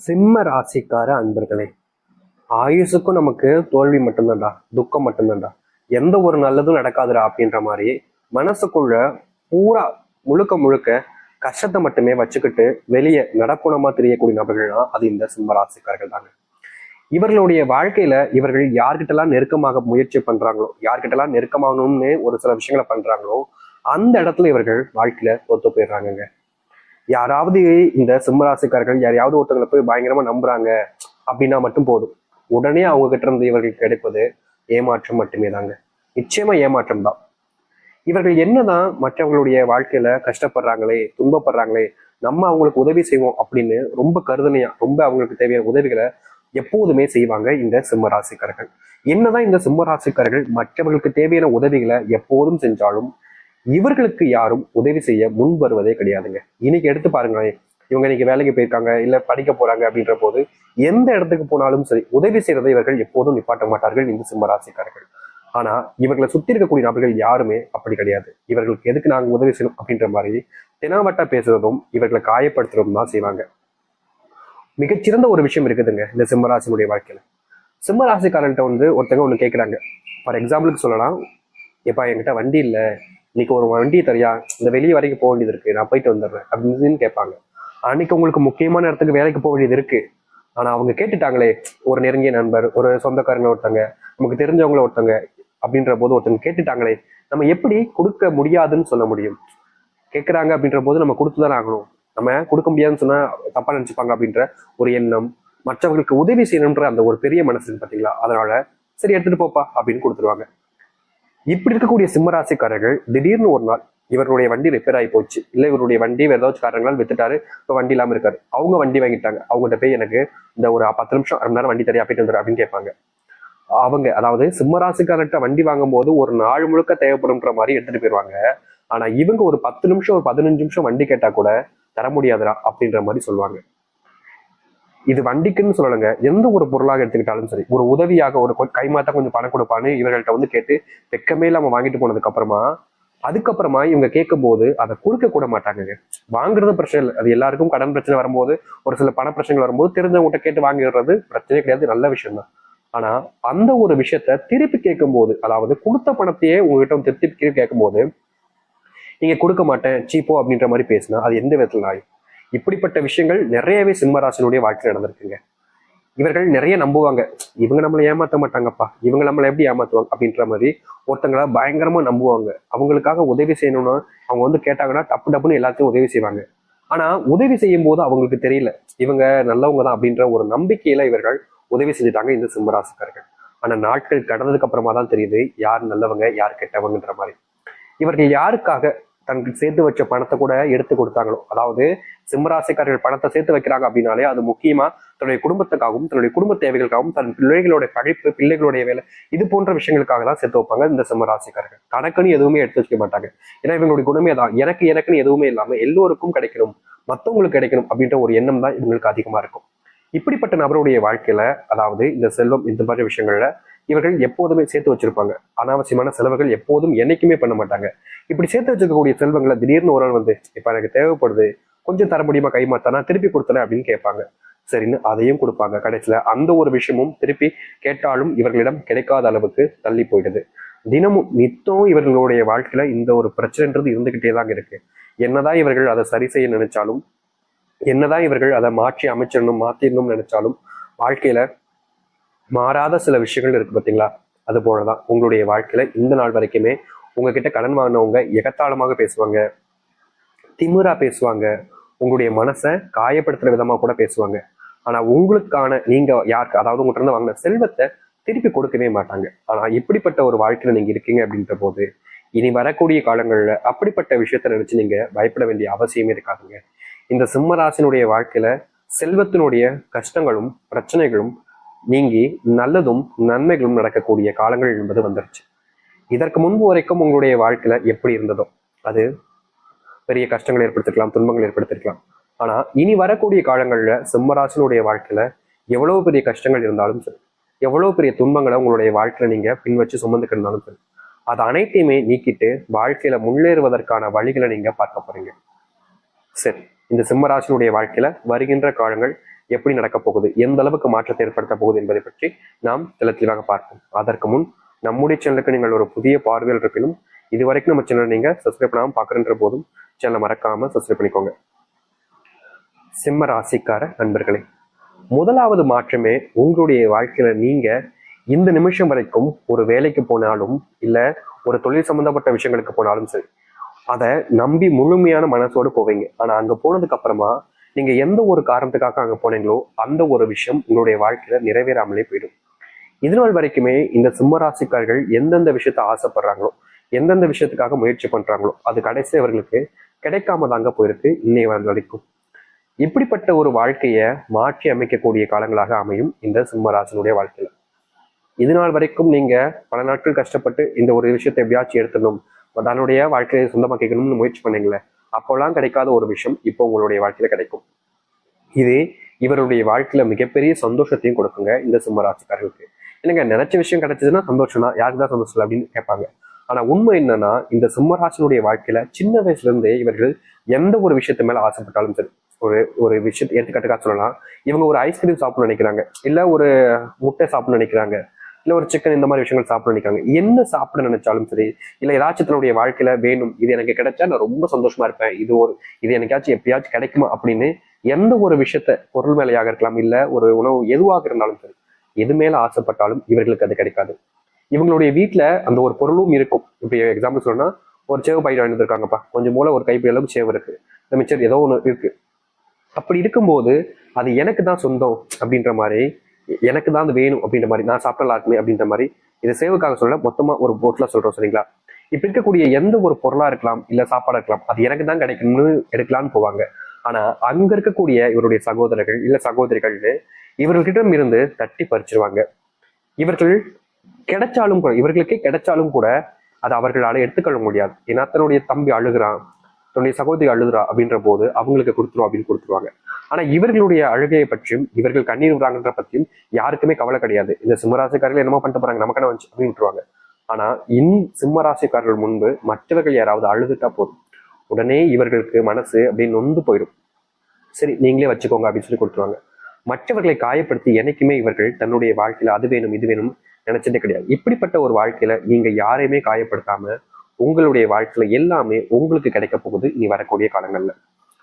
சிம்ம ராசிக்கார அன்பர்களே, ஆயுசுக்கும் நமக்கு தோல்வி மட்டும்தான்டா, துக்கம் மட்டும்தான்டா, எந்த ஒரு நல்லதும் நடக்காதுடா அப்படின்ற மாதிரி மனசுக்குள்ள பூரா முழுக்க முழுக்க கஷ்டத்தை மட்டுமே வச்சுக்கிட்டு வெளியே நடக்குணமா தெரியக்கூடிய நபர்கள்னா அது இந்த சிம்ம ராசிக்காரர்கள் தாங்க. இவர்களுடைய வாழ்க்கையில இவர்கள் யார்கிட்டலாம் நெருக்கமாக முயற்சி பண்றாங்களோ, யார்கிட்டலாம் நெருக்கமாகணும்னு ஒரு சில விஷயங்களை பண்றாங்களோ, அந்த இடத்துல இவர்கள் வாழ்க்கையில தோத்து போயிடுறாங்க. யாராவது இந்த சிம்மராசிக்காரர்கள் யாரையாவது ஒருத்தவங்களை போய் பயங்கரமா நம்புறாங்க அப்படின்னா மட்டும் போதும், உடனே அவங்க கிட்ட இருந்து இவர்களுக்கு கிடைப்பது ஏமாற்றம் மட்டுமே தாங்க. நிச்சயமா ஏமாற்றம் தான். இவர்கள் என்னதான் மற்றவங்களுடைய வாழ்க்கையில கஷ்டப்படுறாங்களே, துன்பப்படுறாங்களே, நம்ம அவங்களுக்கு உதவி செய்வோம் அப்படின்னு ரொம்ப கருதனையா, ரொம்ப அவங்களுக்கு தேவையான உதவிகளை எப்போதுமே செய்வாங்க இந்த சிம்ம ராசிக்காரர்கள். என்னதான் இந்த சிம்ம ராசிக்காரர்கள் மற்றவர்களுக்கு தேவையான உதவிகளை எப்போதும் செஞ்சாலும் இவர்களுக்கு யாரும் உதவி செய்ய முன் வருவதே கிடையாதுங்க. இன்னைக்கு எடுத்து பாருங்களேன், இவங்க இன்னைக்கு வேலைக்கு போயிருக்காங்க, இல்ல படிக்க போறாங்க அப்படின்ற போது எந்த இடத்துக்கு போனாலும் சரி உதவி செய்யறதை இவர்கள் எப்போதும் நிப்பாட்ட மாட்டார்கள் இந்த சிம்மராசிக்காரர்கள். ஆனா இவர்களை சுத்தி இருக்கக்கூடிய நபர்கள் யாருமே அப்படி கிடையாது. இவர்களுக்கு எதுக்கு நாங்க உதவி செய்யணும் அப்படின்ற மாதிரி தினாவட்டா பேசுறதும் இவர்களை காயப்படுத்துறதும் தான் செய்வாங்க. மிகச்சிறந்த ஒரு விஷயம் இருக்குதுங்க இந்த சிம்மராசினுடைய வாழ்க்கையில. சிம்மராசிக்காரர்கிட்ட ஒருத்தங்க ஒண்ணு கேட்கிறாங்க. ஃபார் எக்ஸாம்பிளுக்கு சொல்லலாம், எப்பா என்கிட்ட வண்டி இல்லை, இன்னைக்கு ஒரு வண்டி தரியா, இந்த வெளியே வரைக்கும் போக வேண்டியது இருக்கு, நான் போயிட்டு வந்துடுறேன் அப்படின்னு கேட்பாங்க. அன்னைக்கு உங்களுக்கு முக்கியமான இடத்துக்கு வேலைக்கு போக வேண்டியது இருக்கு, ஆனா அவங்க கேட்டுட்டாங்களே, ஒரு நெருங்கிய நண்பர், ஒரு சொந்தக்காரங்க ஒருத்தங்க, நமக்கு தெரிஞ்சவங்கள ஒருத்தங்க அப்படின்ற போது ஒருத்தங்க கேட்டுட்டாங்களே, நம்ம எப்படி கொடுக்க முடியாதுன்னு சொல்ல முடியும்? கேட்கறாங்க அப்படின்ற போது நம்ம கொடுத்துதானே ஆகணும். நம்ம கொடுக்க முடியாதுன்னு சொன்னா தப்பா நினைச்சுப்பாங்க அப்படின்ற ஒரு எண்ணம், மற்றவர்களுக்கு உதவி செய்யணும்ன்ற அந்த ஒரு பெரிய மனசு இருக்கு பாத்தீங்களா, அதனால சரி எடுத்துட்டு போப்பா அப்படின்னு கொடுத்துருவாங்க. இப்படி இருக்கக்கூடிய சிம்மராசிக்காரர்கள் திடீர்னு ஒரு நாள் இவருடைய வண்டி ரிப்பேர் ஆகி போச்சு, இல்லை இவருடைய வண்டி வேற ஏதாச்சும் காரணங்களால் வித்துட்டாரு, இப்போ வண்டி இல்லாம இருக்காரு. அவங்க வண்டி வாங்கிட்டாங்க. அவங்ககிட்ட போய் எனக்கு இந்த ஒரு 10 நிமிஷம் 1 மணி நேரம் வண்டி தரையா போயிட்டு வந்துரு அப்படின்னு கேட்பாங்க. அவங்க அதாவது சிம்மராசிக்காரர்கிட்ட வண்டி வாங்கும் போது ஒரு நாள் முழுக்க தேவைப்படும்ன்ற மாதிரி எடுத்துட்டு போயிருவாங்க. ஆனா இவங்க ஒரு 10 நிமிஷம், ஒரு 15 நிமிஷம் வண்டி கேட்டா கூட தர முடியாதுடா அப்படின்ற மாதிரி சொல்லுவாங்க. இது வண்டிக்குன்னு சொல்லலைங்க, எந்த ஒரு பொருளாக எடுத்துக்கிட்டாலும் சரி, ஒரு உதவியாக ஒரு கைமாத்தா கொஞ்சம் பணம் கொடுப்பான்னு இவர்கள்ட்ட கேட்டு வெக்கமே இல்லாம வாங்கிட்டு போனதுக்கு அதுக்கப்புறமா இவங்க கேட்கும் போது அதை கொடுக்க கூட மாட்டாங்க. வாங்குறது பிரச்சனை இல்லை, அது எல்லாருக்கும் கடன் பிரச்சனை வரும்போது, ஒரு சில பண பிரச்சனைகள் வரும்போது தெரிஞ்சவங்ககிட்ட கேட்டு வாங்கிடுறது பிரச்சனை கிடையாது, நல்ல விஷயம் தான். ஆனா அந்த ஒரு விஷயத்த திருப்பி கேட்கும் போது, அதாவது கொடுத்த பணத்தையே உங்ககிட்ட திருப்பி கேட்கும் போது நீங்க கொடுக்க மாட்டேன் சீப்போ அப்படின்ற மாதிரி பேசினா அது எந்த விதத்துல ஆகும்? இப்படிப்பட்ட விஷயங்கள் நிறையவே சிம்மராசினுடைய வாழ்க்கை நடந்திருக்குங்க. இவர்கள் நிறைய நம்புவாங்க, இவங்க நம்மளை ஏமாற்ற மாட்டாங்கப்பா, இவங்க நம்மளை எப்படி ஏமாத்துவாங்க அப்படின்ற மாதிரி ஒருத்தங்களா பயங்கரமா நம்புவாங்க. அவங்களுக்காக உதவி செய்யணும்னா அவங்க கேட்டாங்கன்னா டப்பு டப்புன்னு எல்லாத்தையும் உதவி செய்வாங்க. ஆனா உதவி செய்யும் போது அவங்களுக்கு தெரியல இவங்க நல்லவங்க தான் அப்படின்ற ஒரு நம்பிக்கையில இவர்கள் உதவி செஞ்சுட்டாங்க இந்த சிம்மராசிக்காரர்கள். ஆனா நாட்கள் கடந்ததுக்கு அப்புறமா தான் தெரியுது யார் நல்லவங்க யார் கெட்டவங்கன்ற மாதிரி. இவர்கள் யாருக்காக தனக்கு சேர்த்து வச்ச பணத்தை கூட எடுத்து கொடுத்தாங்களோ, அதாவது சிம்மராசிக்காரர்கள் பணத்தை சேர்த்து வைக்கிறாங்க அப்படின்னாலே அது முக்கியமா தன்னுடைய குடும்பத்துக்காகவும், தன்னுடைய குடும்ப தேவைகளுக்காகவும், தன் பிள்ளைகளுடைய படிப்பு, பிள்ளைகளுடைய வேலை, இது போன்ற விஷயங்களுக்காக தான் சேர்த்து வைப்பாங்க இந்த சிம்மராசிக்காரர்கள். தனக்குன்னு எதுவுமே எடுத்து வச்சுக்க மாட்டாங்க. ஏன்னா இவங்களுடைய குணமே தான், எனக்குன்னு எதுவுமே இல்லாம எல்லோருக்கும் கிடைக்கணும், மற்றவங்களுக்கு கிடைக்கணும் அப்படின்ற ஒரு எண்ணம் தான் இவங்களுக்கு அதிகமா இருக்கும். இப்படிப்பட்ட நபருடைய வாழ்க்கையில, அதாவது இந்த செல்வம் இந்த மாதிரி விஷயங்கள்ல இவர்கள் எப்போதுமே சேர்த்து வச்சிருப்பாங்க. அனாவசியமான செலவுகள் எப்போதும் என்னைக்குமே பண்ண மாட்டாங்க. இப்படி சேர்த்து வச்சிருக்கக்கூடிய செல்வங்களை திடீர்னு ஒரு நாள் இப்ப எனக்கு தேவைப்படுது, கொஞ்சம் தர முடியுமா கைமாத்தானா, திருப்பி கொடுத்தல அப்படின்னு கேட்பாங்க. சரின்னு அதையும் கொடுப்பாங்க. கடைசியில அந்த ஒரு விஷயமும் திருப்பி கேட்டாலும் இவர்களிடம் கிடைக்காத அளவுக்கு தள்ளி போயிடுது. தினமும் நித்தம் இவர்களுடைய வாழ்க்கையில இந்த ஒரு பிரச்சனைன்றது இருந்துகிட்டே தாங்க இருக்கு. என்னதான் இவர்கள் அதை சரி செய்ய நினைச்சாலும், என்னதான் இவர்கள் அதை மாற்றி அமைச்சிடணும் மாத்திடணும்னு நினைச்சாலும், வாழ்க்கையில மாறாத சில விஷயங்கள் இருக்கு பார்த்தீங்களா. அது போலதான் உங்களுடைய வாழ்க்கையில இந்த நாள் வரைக்குமே உங்ககிட்ட கடன் வாங்கினவங்க எகத்தாளமாக பேசுவாங்க, திமிரா பேசுவாங்க, உங்களுடைய மனசை காயப்படுத்துற விதமா கூட பேசுவாங்க. ஆனா உங்களுக்கான நீங்க யாருக்கு, அதாவது உங்கள்கிட்ட இருந்து வாங்கின செல்வத்தை திருப்பி கொடுக்கவே மாட்டாங்க. ஆனா இப்படிப்பட்ட ஒரு வாழ்க்கையில நீங்க இருக்கீங்க அப்படின்ற போது இனி வரக்கூடிய காலங்கள்ல அப்படிப்பட்ட விஷயத்த நினைச்சு நீங்க பயப்பட வேண்டிய அவசியமே இருக்காதுங்க. இந்த சிம்மராசினுடைய வாழ்க்கையில செல்வத்தினுடைய கஷ்டங்களும் பிரச்சனைகளும் நீங்கி நல்லதும் நன்மைகளும் நடக்கக்கூடிய காலங்கள் என்பது வந்துருச்சு. இதற்கு முன்பு வரைக்கும் உங்களுடைய வாழ்க்கையில எப்படி இருந்ததோ அது பெரிய கஷ்டங்கள் ஏற்படுத்திருக்கலாம், துன்பங்கள் ஏற்படுத்திருக்கலாம். ஆனா இனி வரக்கூடிய காலங்கள்ல சிம்மராசினுடைய வாழ்க்கையில எவ்வளவு பெரிய கஷ்டங்கள் இருந்தாலும் சரி, எவ்வளவு பெரிய துன்பங்களை உங்களுடைய வாழ்க்கையில நீங்க பின் வச்சு சுமந்துக்கு இருந்தாலும் சரி, அது அனைத்தையுமே நீக்கிட்டு வாழ்க்கையில முன்னேறுவதற்கான வழிகளை நீங்க பார்க்க போறீங்க. சரி, இந்த சிம்மராசினுடைய வாழ்க்கையில வருகின்ற காலங்கள் எப்படி நடக்க போகுது, எந்த அளவுக்கு மாற்றத்தை ஏற்படுத்த போகுது என்பதை பற்றி நாம் தெளிவாக பார்ப்போம். அதற்கு முன் நம்முடைய சேனலுக்கு நீங்கள் ஒரு புதிய பார்வையில் இருப்பினும் இதுவரைக்கும் நம்ம சேனல் நீங்க சப்ஸ்கிரைப் பண்ணாமல் பார்க்குறன்ற போதும் சேனலை மறக்காம சப்ஸ்கிரைப் பண்ணிக்கோங்க. சிம்ம ராசிக்கார நண்பர்களே, முதலாவது மாற்றமே உங்களுடைய வாழ்க்கையில நீங்க இந்த நிமிஷம் வரைக்கும் ஒரு வேலைக்கு போனாலும் இல்ல ஒரு தொழில் சம்பந்தப்பட்ட விஷயங்களுக்கு போனாலும் சரி, அதை நம்பி முழுமையான மனசோடு போவீங்க. ஆனா அங்க போனதுக்கு அப்புறமா நீங்க எந்த ஒரு காரணத்துக்காக அங்க போனீங்களோ அந்த ஒரு விஷயம் உங்களுடைய வாழ்க்கையில நிறைவேறாமலே போயிடும். இதனால் வரைக்குமே இந்த சிம்மராசிக்காரர்கள் எந்தெந்த விஷயத்த ஆசைப்படுறாங்களோ, எந்தெந்த விஷயத்துக்காக முயற்சி பண்றாங்களோ அது கடைசி அவர்களுக்கு கிடைக்காம தாங்க போயிருக்கு இன்னைய வரைக்கும். இப்படிப்பட்ட ஒரு வாழ்க்கையை மாற்றி அமைக்கக்கூடிய காலங்களாக அமையும் இந்த சிம்மராசினுடைய வாழ்க்கையில. இதனால் வரைக்கும் நீங்க பல நாட்கள் கஷ்டப்பட்டு இந்த ஒரு விஷயத்தை எப்படியாச்சும் எடுத்துடணும், தன்னுடைய வாழ்க்கையை சொந்தமாக்கிக்கணும்னு முயற்சி பண்ணீங்களே, அப்போல்லாம் கிடைக்காத ஒரு விஷயம் இப்போ உங்களுடைய வாழ்க்கையில கிடைக்கும். இது இவருடைய வாழ்க்கையில மிகப்பெரிய சந்தோஷத்தையும் கொடுக்குங்க இந்த சிம்மராசிக்காரர்களுக்கு. எனக்கு நினைச்ச விஷயம் கிடைச்சதுன்னா சந்தோஷம் தான், யாருக்கு தான் சந்தோஷம் அப்படின்னு கேட்பாங்க. ஆனா உண்மை என்னன்னா, இந்த சிம்மராசினுடைய வாழ்க்கையில சின்ன வயசுல இருந்தே இவர்கள் எந்த ஒரு விஷயத்து மேல ஆசைப்பட்டாலும் சரி, ஒரு விஷயத்தை எடுத்துக்காட்டுக்காக சொல்லலாம், இவங்க ஒரு ஐஸ்கிரீம் சாப்பிடணும்னு நினைக்கிறாங்க, இல்ல ஒரு முட்டை சாப்பிடணும்னு நினைக்கிறாங்க, இல்ல ஒரு சிக்கன், இந்த மாதிரி விஷயங்கள் சாப்பிட நினைக்கிறாங்க. என்ன சாப்பிட நினைச்சாலும் சரி, இல்ல ஏதாச்சும் தன்னுடைய வாழ்க்கையில வேணும், இது எனக்கு கிடைச்சா நான் ரொம்ப சந்தோஷமா இருப்பேன், இது எனக்காச்சும் எப்பயாச்சும் கிடைக்குமா அப்படின்னு எந்த ஒரு விஷயத்த, பொருள் மேலையாக இருக்கலாம், இல்ல ஒரு உணவு எதுவாக இருந்தாலும் சரி, எது மேல ஆசைப்பட்டாலும் இவர்களுக்கு அது கிடைக்காது. இவங்களுடைய வீட்டுல அந்த ஒரு பொருளும் இருக்கும். இப்ப எக்ஸாம்பிள் சொன்னா, ஒரு சேவு பயிர் வாங்கிட்டு இருக்காங்கப்பா, கொஞ்சம் போல ஒரு கைப்பிடி அளவுக்கு சேவு இருக்கு, இந்த மிச்சர் ஏதோ ஒண்ணு இருக்கு. அப்படி இருக்கும்போது அது எனக்கு தான் சொந்தம் அப்படின்ற மாதிரி, எனக்கு தான் அது வேணும் அப்படின்ற மாதிரி, நான் சாப்பிட்டா இருக்குமே அப்படின்ற மாதிரி, இதை சேவுக்காக சொல்ல மொத்தமா ஒரு பொருளா சொல்றோம் சரிங்களா. இப்ப இருக்கக்கூடிய எந்த ஒரு பொருளா இருக்கலாம், இல்ல சாப்பாடா இருக்கலாம், அது எனக்கு தான் கிடைக்கணும்னு எடுக்கலான்னு போவாங்க. ஆனா அங்க இருக்கக்கூடிய இவருடைய சகோதரர்கள் இல்ல சகோதரிகள்னு இவர்களிடம் இருந்து தட்டி பறிச்சிருவாங்க. இவர்கள் கிடைச்சாலும் கூட, இவர்களுக்கே கிடைச்சாலும் கூட அதை அவர்களால எடுத்துக்கொள்ள முடியாது. ஏன்னா தன்னுடைய தம்பி அழுகிறான், தன்னுடைய சகோதரி அழுகுறா அப்படின்ற போது அவங்களுக்கு கொடுத்துரும் அப்படின்னு கொடுத்துருவாங்க. ஆனா இவர்களுடைய அழுகையை பற்றியும் இவர்கள் கண்ணீர் விடுறாங்கன்ற பற்றியும் யாருக்குமே கவலை கிடையாது. இந்த சிம்மராசிக்காரர்கள் என்னமோ பண்ணிட்டு போறாங்க, நமக்கு என்ன வந்துச்சு அப்படின்னு விட்டுருவாங்க. ஆனா சிம்மராசிக்காரர்கள் முன்பு மற்றவர்கள் யாராவது அழுதுட்டா போதும், உடனே இவர்களுக்கு மனசு அப்படின்னு நொந்து போயிடும். சரி நீங்களே வச்சுக்கோங்க அப்படின்னு சொல்லி கொடுத்துருவாங்க. மற்றவர்களை காயப்படுத்தி என்னைக்குமே இவர்கள் தன்னுடைய வாழ்க்கையில அது வேணும் இது வேணும் நினைச்சதே கிடையாது. இப்படிப்பட்ட ஒரு வாழ்க்கையில நீங்க யாரையுமே காயப்படுத்தாம உங்களுடைய வாழ்க்கையில எல்லாமே உங்களுக்கு கிடைக்க போகுது இனி வரக்கூடிய காலங்கள்ல.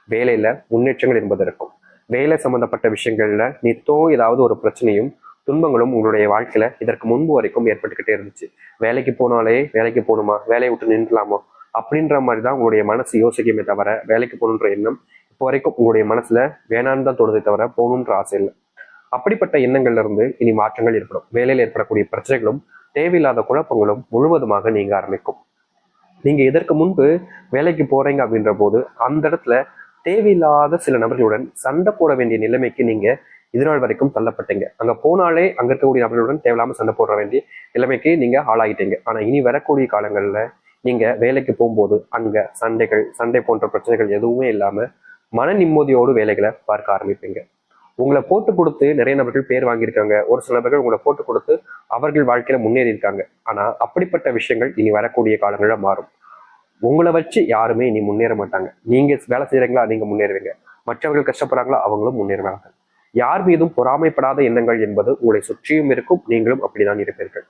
வேலையில முன்னேற்றங்கள் என்பது இருக்கும். வேலை சம்பந்தப்பட்ட விஷயங்கள்ல ஏதாவது ஒரு பிரச்சனையும் துன்பங்களும் உங்களுடைய வாழ்க்கையில இதற்கு முன்பு வரைக்கும் ஏற்பட்டுக்கிட்டே இருந்துச்சு. வேலைக்கு போனாலே வேலைக்கு போகணுமா, வேலையை விட்டு நின்றுலாமா அப்படின்ற மாதிரிதான் உங்களுடைய மனசு யோசிக்குமே தவிர, வேலைக்கு போகணுன்ற எண்ணம் இப்போ வரைக்கும் உங்களுடைய மனசுல வேணான்னு தான் தோணுதே தவிர போகணுன்ற ஆசை இல்லை. அப்படிப்பட்ட எண்ணங்கள்ல இருந்து இனி மாற்றங்கள் ஏற்படும். வேலையில் ஏற்படக்கூடிய பிரச்சனைகளும் தேவையில்லாத குழப்பங்களும் முழுவதுமாக நீங்க ஆரம்பிக்கும். நீங்க இதற்கு முன்பு வேலைக்கு போறீங்க அப்படின்ற போது அந்த இடத்துல தேவையில்லாத சில நபர்களுடன் சண்டை போட வேண்டிய நிலைமைக்கு நீங்க இதனால் வரைக்கும் தள்ளப்பட்டீங்க. அங்க போனாலே அங்க இருக்கக்கூடிய நபர்களுடன் தேவையில்லாம சண்டை போட வேண்டிய நிலைமைக்கு நீங்க ஆளாகிட்டீங்க. ஆனா இனி வரக்கூடிய காலங்கள்ல நீங்க வேலைக்கு போகும்போது அங்க சண்டை போன்ற பிரச்சனைகள் எதுவுமே இல்லாம மன நிம்மதியோடு வேலைகளை பார்க்க ஆரம்பிப்பீங்க. உங்களை போட்டு கொடுத்து நிறைய நபர்கள் பேர் வாங்கியிருக்காங்க, ஒரு சில நபர்கள் உங்களை போட்டு கொடுத்து அவர்கள் வாழ்க்கையில முன்னேறி இருக்காங்க. ஆனா அப்படிப்பட்ட விஷயங்கள் இனி வரக்கூடிய காலங்கள்ல மாறும். உங்களை வச்சு யாருமே இனி முன்னேற மாட்டாங்க. நீங்க வேலை செய்யறீங்களா, நீங்க முன்னேறுவீங்க. மற்றவர்கள் கஷ்டப்படுறாங்களா, அவங்களும் முன்னேறுவாங்க. யார் மீதும் பொறாமைப்படாத எண்ணங்கள் என்பது உங்களை சுற்றியும் இருக்கும், நீங்களும் அப்படிதான் இருப்பீர்கள்.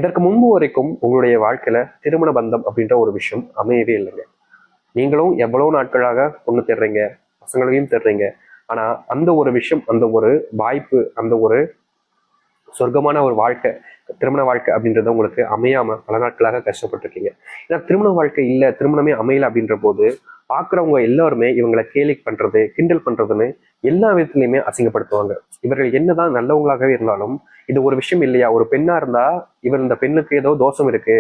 இதற்கு முன்பு வரைக்கும் உங்களுடைய வாழ்க்கையில திருமண பந்தம் அப்படின்ற ஒரு விஷயம் அமையவே இல்லைங்க. நீங்களும் எவ்வளவு நாட்களாக பொண்ணு தேடுறீங்க, பசங்களையும் தேடுறீங்க. ஆனா அந்த ஒரு விஷயம், அந்த ஒரு வாய்ப்பு, அந்த ஒரு சொர்க்கமான ஒரு வாழ்க்கை, திருமண வாழ்க்கை அப்படின்றத உங்களுக்கு அமையாம பல நாட்களாக கஷ்டப்பட்டிருக்கீங்க. ஏன்னா திருமண வாழ்க்கை இல்லை, திருமணமே அமையல அப்படின்ற போது பாக்குறவங்க எல்லாருமே இவங்களை கேலி பண்றது, கிண்டல் பண்றதுன்னு எல்லா விதத்துலையுமே அசிங்கப்படுத்துவாங்க. இவர்கள் என்னதான் நல்லவங்களாகவே இருந்தாலும் இது ஒரு விஷயம் இல்லையா, ஒரு பெண்ணா இருந்தா இந்த பெண்ணுக்கு ஏதோ தோஷம் இருக்கு,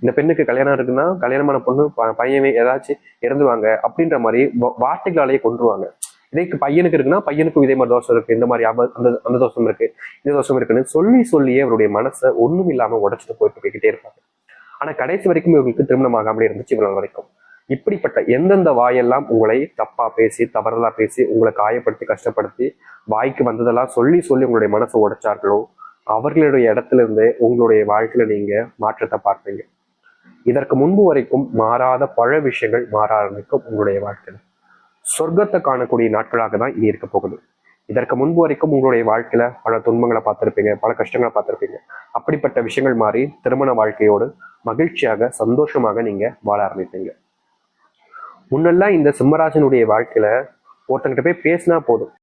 இந்த பெண்ணுக்கு கல்யாணம் இருக்குன்னா கல்யாணமான பொண்ணு பையன் ஏதாச்சும் இறந்துவாங்க அப்படின்ற மாதிரி வார்த்தைகளாலேயே கொண்டுருவாங்க. இதே பையனுக்கு இருக்குன்னா பையனுக்கும் இதே மாதிரி தோஷம் இருக்கு, இந்த மாதிரி அந்த தோஷம் இருக்கு, இந்த தோஷம் இருக்குன்னு சொல்லியே அவருடைய மனசை ஒண்ணும் இல்லாம உடைச்சிட்டு போய்கிட்டே இருப்பாங்க. ஆனா கடைசி வரைக்கும் இவங்களுக்கு திருமணம் ஆகாமலே இருந்துச்சு இவ்வளவு வரைக்கும். இப்படிப்பட்ட எந்தெந்த வாயெல்லாம் உங்களை தப்பா பேசி தவறலா பேசி உங்களை காயப்படுத்தி கஷ்டப்படுத்தி வாய்க்கு வந்ததெல்லாம் சொல்லி உங்களுடைய மனசை உடைச்சார்களோ அவர்களுடைய இடத்துல இருந்து உங்களுடைய வாழ்க்கையில நீங்க மாற்றத்தை பார்ப்பீங்க. இதற்கு முன்பு வரைக்கும் மாறாத பல விஷயங்கள் மாற ஆரம்பிக்கும் உங்களுடைய வாழ்க்கையில. சொர்க்கத்தை காணக்கூடிய நாட்களாக தான் இனி இருக்க போகுது. இதற்கு முன்பு வரைக்கும் உங்களுடைய வாழ்க்கையில பல துன்பங்களை பார்த்திருப்பீங்க, பல கஷ்டங்களை பார்த்திருப்பீங்க. அப்படிப்பட்ட விஷயங்கள் மாறி திருமண வாழ்க்கையோடு மகிழ்ச்சியாக சந்தோஷமாக நீங்க வாழ ஆரம்பிப்பீங்க. முன்னெல்லாம் இந்த சிம்மராசனுடைய வாழ்க்கையில ஒருத்தங்கிட்ட போய் பேசினா போதும்,